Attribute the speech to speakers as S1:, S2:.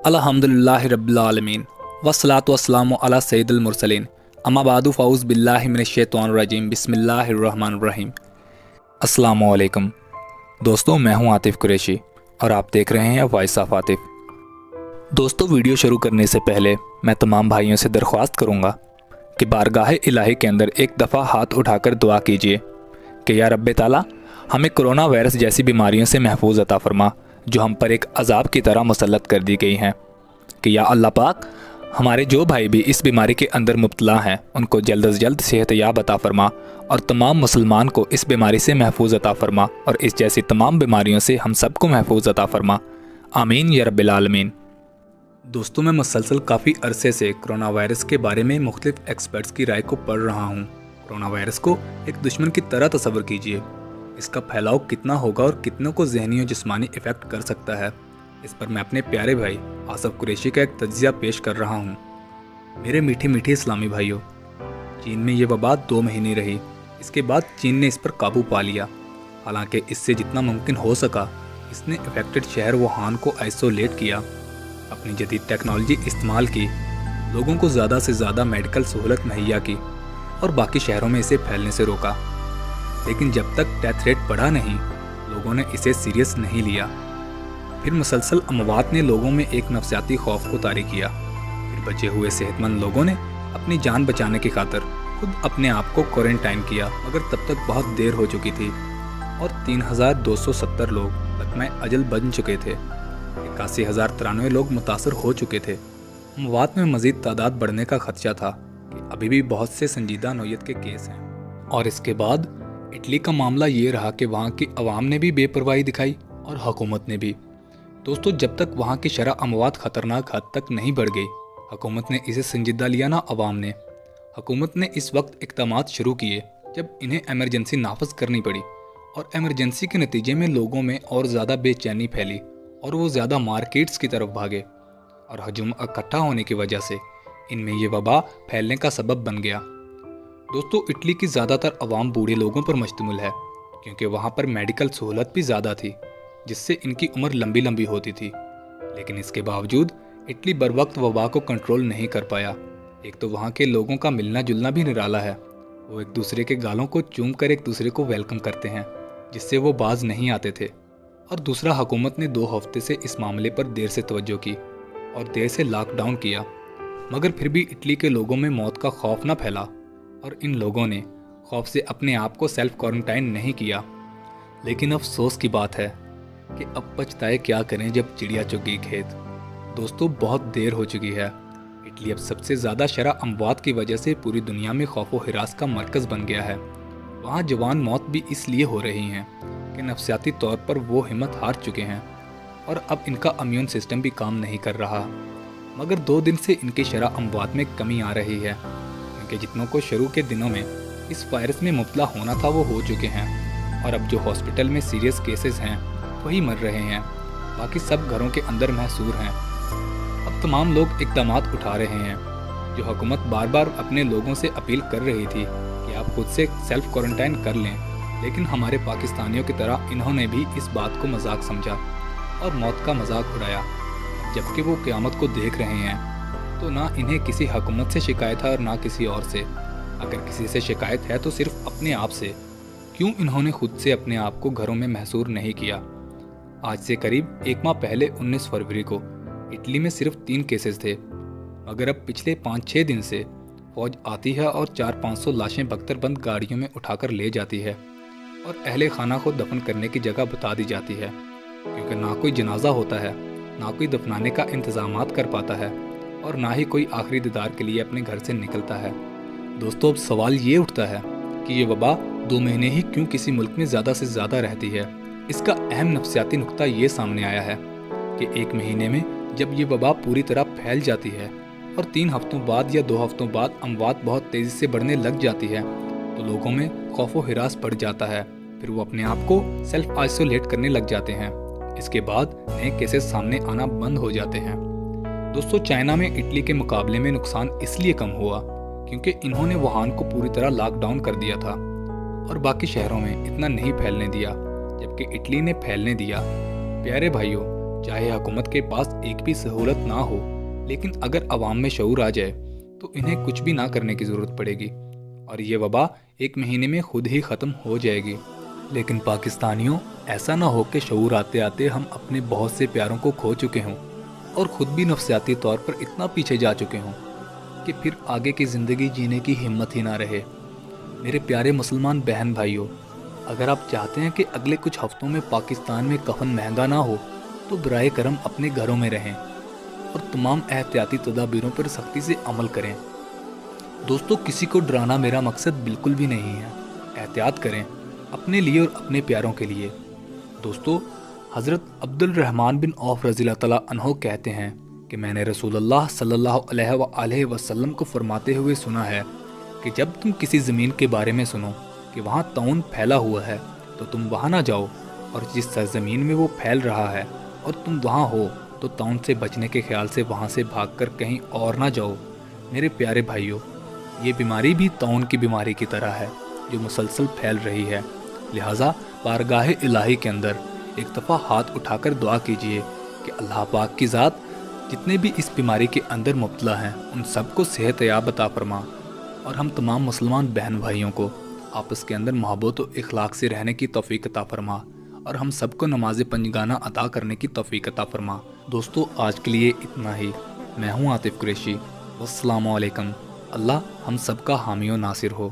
S1: अल्हम्दुलिल्लाहि रब्बिल आलमीन वस्सलातु वस्सलामु अला सय्यिदिल मुरसलीन अम्मा बादु फ़ाऊज़ु बिल्लाहि मिनश्शैतानिर रजीम बिस्मिल्लाहिर रहमानिर रहीम। अस्सलामु अलैकुम दोस्तों, मैं हूं आतिफ़ कुरैशी और आप देख रहे हैं वॉइस ऑफ आतिफ़। दोस्तों, वीडियो शुरू करने से पहले मैं तमाम भाइयों से दरख्वास्त करूंगा कि बारगाह इलाही के अंदर एक दफ़ा हाथ उठाकर दुआ कीजिए कि या रब्बे ताला हमें कोरोना वायरस जैसी बीमारियों से महफूज अता फरमा जो हम पर एक अजाब की तरह मुसल्लत कर दी गई हैं। कि या अल्लाह पाक हमारे जो भाई भी इस बीमारी के अंदर मुब्तला हैं उनको जल्द से जल्द सेहतयाब अता फरमा और तमाम मुसलमान को इस बीमारी से महफूज अता फरमा और इस जैसी तमाम बीमारियों से हम सबको महफूज अता फरमा। आमीन या रब्बिल आलमीन। दोस्तों, मैं मुसलसल काफ़ी अरसे से कोरोना वायरस के बारे में मुख्तलिफ एक्सपर्ट्स की राय को पढ़ रहा हूँ। कोरोना वायरस को एक दुश्मन की तरह तस्वर कीजिए। इसका फैलाव कितना होगा और कितनों को ज़हनी और जिस्मानी इफ़ेक्ट कर सकता है, इस पर मैं अपने प्यारे भाई आसिफ कुरैशी का एक तज्ज़िया पेश कर रहा हूँ। मेरे मीठे मीठे इस्लामी भाइयों, चीन में ये वबा 2 महीने रही। इसके बाद चीन ने इस पर काबू पा लिया। हालांकि इससे जितना मुमकिन हो सका इसने अफेक्टेड शहर वुहान को आइसोलेट किया, अपनी जदीद टेक्नोलॉजी इस्तेमाल की, लोगों को ज़्यादा से ज़्यादा मेडिकल सहूलत मुहैया की और बाकी शहरों में इसे फैलने से रोका। लेकिन जब तक डेथ रेट बढ़ा नहीं, लोगों ने इसे सीरियस नहीं लिया। फिर मुसलसल अमवात ने लोगों में एक नफसियाती खौफ को तारी किया। फिर बचे हुए सेहतमंद लोगों ने अपनी जान बचाने की खातिर खुद अपने आप को क्वारंटाइन किया, मगर तब तक बहुत देर हो चुकी थी और 3270 लोग लकमे अजल बन चुके थे। 81,093 लोग मुतासर हो चुके थे। अमवात में मज़ीद तादाद बढ़ने का खदशा था कि अभी भी बहुत से संजीदा नौयत के केस हैं। और इसके बाद इटली का मामला ये रहा कि वहाँ की अवाम ने भी बेपरवाही दिखाई और हुकूमत ने भी। दोस्तों, जब तक वहाँ की शरह अमवात ख़तरनाक हद तक नहीं बढ़ गई, हुकूमत ने इसे संजीदा लिया ना अवाम ने। हुकूमत ने इस वक्त इक़दामात शुरू किए जब इन्हें एमरजेंसी नाफज करनी पड़ी और एमरजेंसी के नतीजे में लोगों में और ज़्यादा बेचैनी फैली और वो ज़्यादा मार्केट्स की तरफ भागे और हजूम इकट्ठा होने की वजह से इनमें ये वबा फैलने का सबब बन गया। दोस्तों, इटली की ज़्यादातर अवाम बूढ़े लोगों पर मुश्तमिल है क्योंकि वहाँ पर मेडिकल सहूलत भी ज़्यादा थी जिससे इनकी उम्र लंबी लंबी होती थी। लेकिन इसके बावजूद इटली बर वक्त वबा को कंट्रोल नहीं कर पाया। एक तो वहाँ के लोगों का मिलना जुलना भी निराला है। वो एक दूसरे के गालों को चूम कर एक दूसरे को वेलकम करते हैं जिससे वो बाज नहीं आते थे। और दूसरा, हुकूमत ने 2 हफ्ते से इस मामले पर देर से तवज्जो की और देर से लॉकडाउन किया, मगर फिर भी इटली के लोगों में मौत का खौफ न फैला और इन लोगों ने खौफ से अपने आप को सेल्फ क्वारंटाइन नहीं किया। लेकिन अफसोस की बात है कि अब पछताए क्या करें जब चिड़िया चुग गई खेत। दोस्तों, बहुत देर हो चुकी है। इटली अब सबसे ज़्यादा शरह अमवात की वजह से पूरी दुनिया में खौफ व हिरास का मरकज़ बन गया है। वहाँ जवान मौत भी इसलिए हो रही हैं कि नफसियाती तौर पर वो हिम्मत हार चुके हैं और अब इनका इम्यून सिस्टम भी काम नहीं कर रहा। मगर 2 दिन से इनकी शरह अमवात में कमी आ रही है कि जितनों को शुरू के दिनों में इस वायरस में मुब्तला होना था वो हो चुके हैं और अब जो हॉस्पिटल में सीरियस केसेस हैं वही मर रहे हैं, बाकी सब घरों के अंदर महसूर हैं। अब तमाम लोग इक़दामात उठा रहे हैं। जो हुकूमत बार बार अपने लोगों से अपील कर रही थी कि आप खुद से सेल्फ क्वारंटाइन कर लें, लेकिन हमारे पाकिस्तानियों की तरह इन्होंने भी इस बात को मजाक समझा और मौत का मजाक उड़ाया। जबकि वो क़यामत को देख रहे हैं तो ना इन्हें किसी हुकूमत से शिकायत है और ना किसी और से। अगर किसी से शिकायत है तो सिर्फ अपने आप से। क्यों इन्होंने खुद से अपने आप को घरों में महसूर नहीं किया? आज से करीब 1 माह पहले 19 फरवरी को इटली में सिर्फ 3 केसेस थे, मगर अब पिछले 5-6 दिन से फौज आती है और 400-500 लाशें बख्तरबंद गाड़ियों में उठाकर ले जाती है और अहले खाना को दफन करने की जगह बता दी जाती है, क्योंकि ना कोई जनाजा होता है, ना कोई दफनाने का इंतजामात कर पाता है और ना ही कोई आखिरी दीदार के लिए अपने घर से निकलता है। दोस्तों, अब सवाल ये उठता है कि ये वबा 2 महीने ही क्यों किसी मुल्क में ज़्यादा से ज़्यादा रहती है। इसका अहम नफसियाती नुक्ता ये सामने आया है कि 1 महीने में जब ये वबा पूरी तरह फैल जाती है और 3 हफ्तों बाद या 2 हफ्तों बाद अमवात बहुत तेज़ी से बढ़ने लग जाती है तो लोगों में खौफ व हिरास बढ़ जाता है। फिर वो अपने आप को सेल्फ आइसोलेट करने लग जाते हैं। इसके बाद नए केसेस सामने आना बंद हो जाते हैं। दोस्तों, चाइना में इटली के मुकाबले में नुकसान इसलिए कम हुआ क्योंकि इन्होंने वुहान को पूरी तरह लॉकडाउन कर दिया था और बाकी शहरों में इतना नहीं फैलने दिया, जबकि इटली ने फैलने दिया। प्यारे भाइयों, چاہے حکومت کے پاس ایک بھی سہولت نہ ہو، لیکن اگر عوام میں شعور آ جائے تو انہیں کچھ بھی نہ کرنے کی ضرورت پڑے گی اور یہ وبا 1 مہینے میں خود ہی ختم ہو جائے گی۔ لیکن پاکستانیوں، ایسا نہ ہو کہ شعور آتے آتے ہم اپنے بہت سے پیاروں کو کھو چکے ہوں اور خود بھی نفسیاتی طور پر اتنا پیچھے جا چکے ہوں کہ پھر آگے کی زندگی جینے کی ہمت ہی نہ رہے۔ میرے پیارے مسلمان بہن بھائیوں، اگر آپ چاہتے ہیں کہ اگلے کچھ ہفتوں میں پاکستان میں کفن مہنگا نہ ہو تو برائے کرم اپنے گھروں میں رہیں اور تمام احتیاطی تدابیروں پر سختی سے عمل کریں۔ دوستو، کسی کو ڈرانا میرا مقصد بالکل بھی نہیں ہے۔ احتیاط کریں اپنے لیے اور اپنے پیاروں کے لیے۔ دوستو، حضرت عبد الرحمن بن عوف رضی اللہ تعالیٰ عنہ کہتے ہیں کہ میں نے رسول اللہ صلی اللہ علیہ وآلہ وسلم کو فرماتے ہوئے سنا ہے کہ جب تم کسی زمین کے بارے میں سنو کہ وہاں طاعون پھیلا ہوا ہے تو تم وہاں نہ جاؤ، اور جس سرزمین میں وہ پھیل رہا ہے اور تم وہاں ہو تو طاعون سے بچنے کے خیال سے وہاں سے بھاگ کر کہیں اور نہ جاؤ۔ میرے پیارے بھائیوں، یہ بیماری بھی طاعون کی بیماری کی طرح ہے جو مسلسل پھیل رہی ہے، لہٰذا بارگاہ الہی کے اندر ایک دفعہ ہاتھ اٹھا کر دعا کیجیے کہ اللہ پاک کی ذات جتنے بھی اس بیماری کے اندر مبتلا ہیں ان سب کو صحت یاب عطا فرما، اور ہم تمام مسلمان بہن بھائیوں کو آپس کے اندر محبت و اخلاق سے رہنے کی توفیق عطا فرما، اور ہم سب کو نماز پنجگانہ ادا کرنے کی توفیق عطا فرما۔ دوستو، آج کے لیے اتنا ہی۔ میں ہوں عاطف قریشی۔ والسلام علیکم۔ اللہ ہم سب کا حامی و ناصر ہو۔